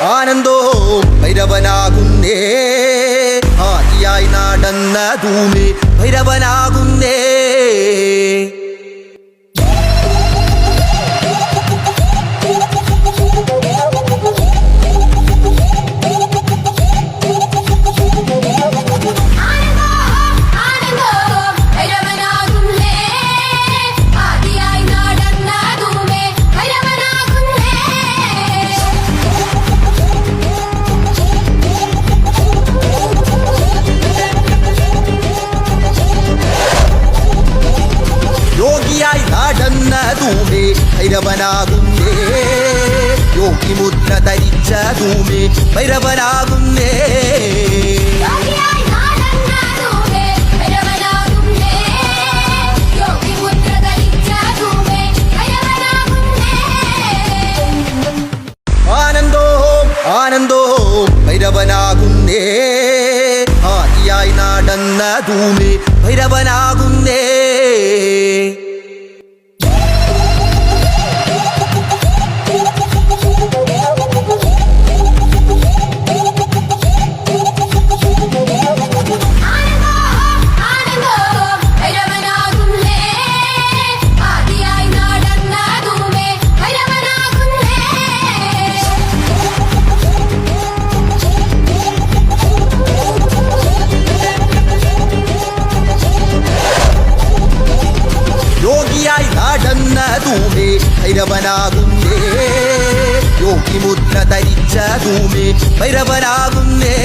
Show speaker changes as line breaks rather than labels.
ആനന്ദോ ഭൈരവനാകുന്നേ ആദിയായി നടന്നതുമേ ഭൈരവനാകുന്നേ യോഗിയായി നടന്നതുമേ ഭൈരവനാകുന്നേ യോഗിമുദ്ര ധരിച്ചതുമേ ഭൈരവനാകുന്നേ ആനന്ദോ ആനന്ദോ ഭൈരവനാകുന്നേ ആദിയായി നടന്നതുമേ ഭൈരവനാകുന്നേ യോഗിയായി നടന്നതുമേ ഭൈരവനാകുന്നേ യോഗിമുദ്ര ധരിച്ചതുമേ ഭൈരവനാകുന്നേ